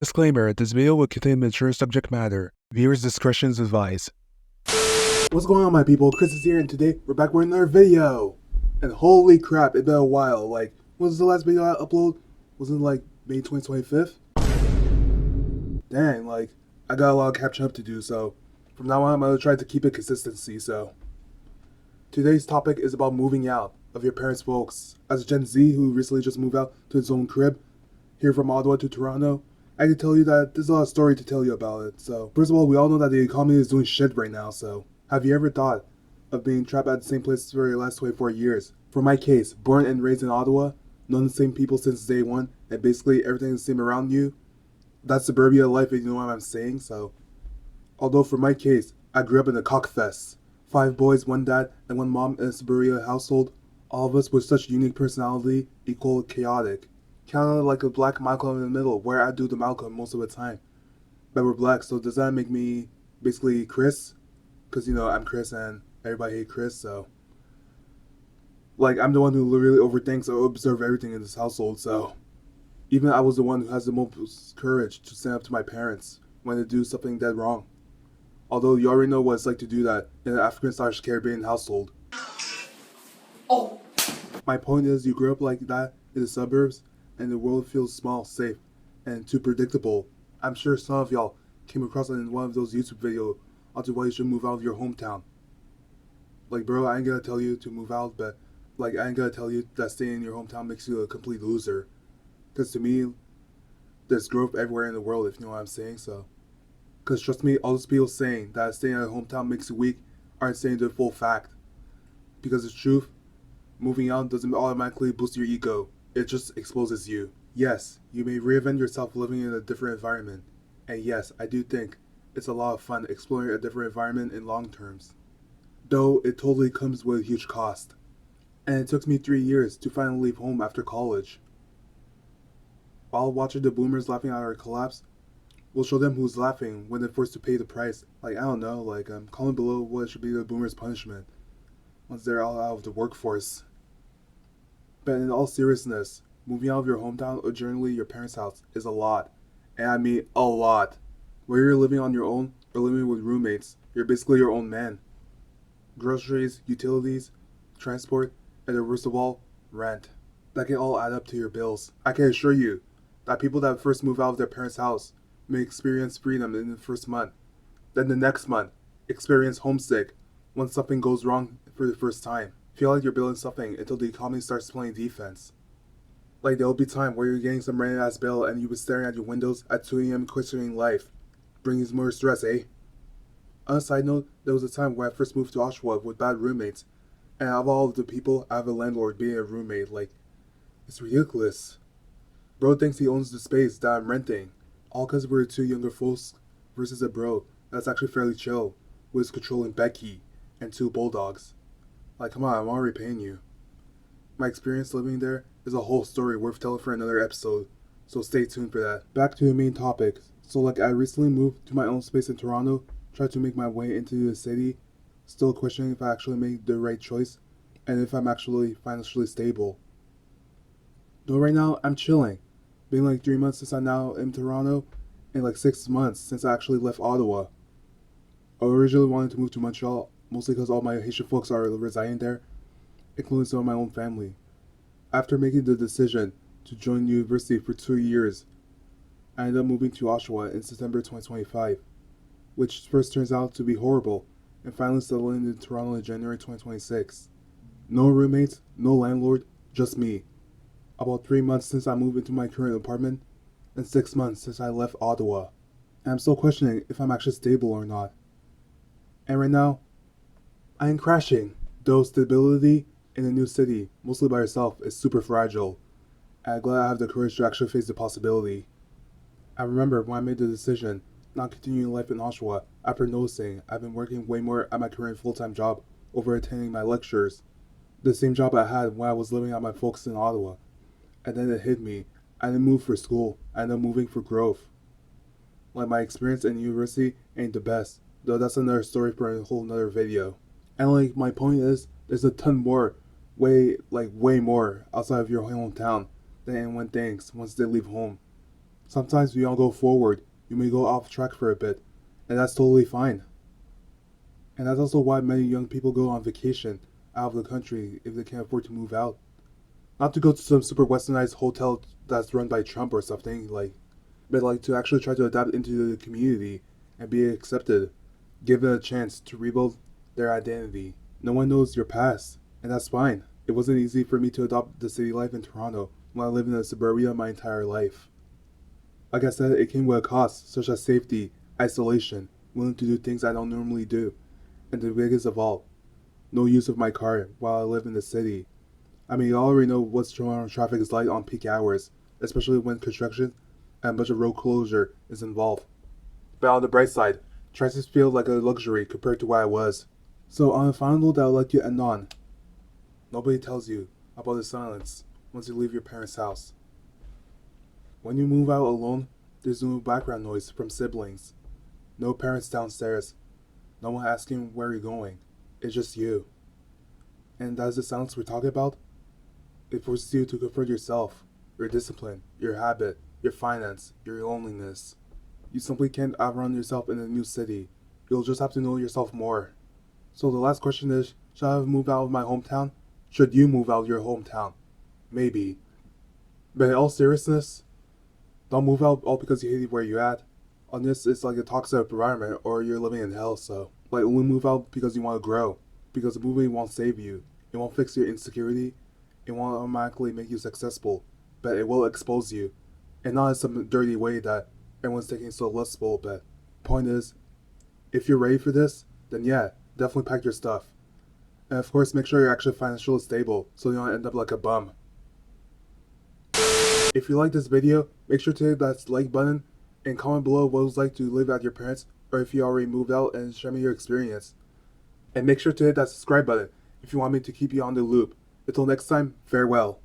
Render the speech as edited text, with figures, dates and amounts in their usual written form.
Disclaimer, this video will contain mature subject matter. Viewers' discretion is advised. What's going on, my people? Chris is here, and today we're back with another video. And holy crap, it's been a while. Like, when was the last video I uploaded? Wasn't it like May 2025? Dang, like, I got a lot of catching up to do, so from now on I'm gonna try to keep it consistency, so. Today's topic is about moving out of your parents' folks. As a Gen Z who recently just moved out to his own crib, here from Ottawa to Toronto, I can tell you that there's a lot of story to tell you about it. So, first of all, we all know that the economy is doing shit right now, so have you ever thought of being trapped at the same place for your last 24 years? For my case, born and raised in Ottawa, known the same people since day one, and basically everything is the same around you, that's suburbia life, if you know what I'm saying, so. Although for my case, I grew up in a cockfest. 5 boys, 1 dad, and 1 mom in a suburbia household, all of us with such unique personality, equal chaotic. Kinda like a black Malcolm in the middle, where I do the Malcolm most of the time. But we're black, so does that make me basically Chris? Because, you know, I'm Chris and everybody hates Chris, so. Like, I'm the one who literally overthinks or observes everything in this household, so. Even I was the one who has the most courage to stand up to my parents when they do something dead wrong. Although you already know what it's like to do that in an African/Caribbean household. Oh! My point is, you grew up like that in the suburbs, and the world feels small, safe, and too predictable. I'm sure some of y'all came across it in one of those YouTube videos onto why you should move out of your hometown. Like, bro, I ain't gonna tell you to move out, but like, I ain't gonna tell you that staying in your hometown makes you a complete loser. Because to me, there's growth everywhere in the world, if you know what I'm saying, so. Because trust me, all those people saying that staying in a hometown makes you weak aren't saying the full fact. Because the truth, moving out doesn't automatically boost your ego. It just exposes you. Yes, you may reinvent yourself living in a different environment. And yes, I do think it's a lot of fun exploring a different environment in long terms. Though it totally comes with a huge cost. And it took me 3 years to finally leave home after college. While watching the boomers laughing at our collapse, we'll show them who's laughing when they're forced to pay the price. Like, I don't know, like, comment below what should be the boomers' punishment once they're all out of the workforce. But in all seriousness, moving out of your hometown or generally your parents' house is a lot. And I mean a lot. Whether you're living on your own or living with roommates, you're basically your own man. Groceries, utilities, transport, and the worst of all, rent. That can all add up to your bills. I can assure you that people that first move out of their parents' house may experience freedom in the first month. Then the next month, experience homesick when something goes wrong for the first time. Feel like you're building something until the economy starts playing defense. Like, there'll be time where you're getting some random ass bill and you'll be staring at your windows at 2 a.m. questioning life. Brings more stress, eh? On a side note, there was a time when I first moved to Ottawa with bad roommates, and out of all of the people, I have a landlord being a roommate. Like, it's ridiculous. Bro thinks he owns the space that I'm renting, all because we're 2 younger folks versus a bro that's actually fairly chill, who is controlling Becky and 2 bulldogs. Like, come on, I'm already paying you. My experience living there is a whole story worth telling for another episode, so stay tuned for that. Back to the main topic. So like, I recently moved to my own space in Toronto, tried to make my way into the city, still questioning if I actually made the right choice, and if I'm actually financially stable. Though right now, I'm chilling. Been like 3 months since I'm now in Toronto, and like 6 months since I actually left Ottawa. I originally wanted to move to Montreal, mostly because all my Haitian folks are residing there, including some of my own family. After making the decision to join university for 2 years, I ended up moving to Ottawa in September 2025, which first turns out to be horrible, and finally settling in Toronto in January 2026. No roommates, no landlord, just me. About 3 months since I moved into my current apartment, and 6 months since I left Ottawa. And I'm still questioning if I'm actually stable or not. And right now, I am crashing. Though stability in a new city, mostly by yourself, is super fragile. And I'm glad I have the courage to actually face the possibility. I remember when I made the decision not continuing life in Ottawa after noticing I've been working way more at my current full-time job over attending my lectures. The same job I had when I was living at my folks in Ottawa. And then it hit me. I didn't move for school. I ended up moving for growth. Like, my experience in university ain't the best, though that's another story for a whole nother video. And like, my point is, there's a ton more, way more outside of your hometown than anyone thinks once they leave home. Sometimes we all go forward, you may go off track for a bit, and that's totally fine. And that's also why many young people go on vacation out of the country if they can't afford to move out. Not to go to some super westernized hotel that's run by Trump or something, but to actually try to adapt into the community and be accepted, give it a chance to rebuild their identity. No one knows your past, and that's fine. It wasn't easy for me to adopt the city life in Toronto when I lived in a suburbia my entire life. Like I said, it came with a cost, such as safety, isolation, willing to do things I don't normally do, and the biggest of all, no use of my car while I live in the city. I mean, you already know what Toronto traffic is like on peak hours, especially when construction and a bunch of road closure is involved. But on the bright side, transit feels like a luxury compared to what I was. So on a final note that I would like to end on, nobody tells you about the silence once you leave your parents' house. When you move out alone, there's no background noise from siblings, no parents downstairs, no one asking where you're going. It's just you. And that's the silence we're talking about? It forces you to confront yourself, your discipline, your habit, your finance, your loneliness. You simply can't outrun yourself in a new city. You'll just have to know yourself more. So the last question is, should I have moved out of my hometown? Should you move out of your hometown? Maybe. But in all seriousness, don't move out all because you hate where you're at. Unless it's like a toxic environment or you're living in hell, so. Only move out because you want to grow. Because the movie won't save you. It won't fix your insecurity. It won't automatically make you successful. But it will expose you. And not in some dirty way that everyone's taking so lustful, but point is, if you're ready for this, then yeah, definitely pack your stuff. And of course, make sure you're actually financially stable so you don't end up like a bum. If you like this video, make sure to hit that like button and comment below what it was like to live at your parents or if you already moved out and share me your experience. And make sure to hit that subscribe button if you want me to keep you on the loop. Until next time, farewell.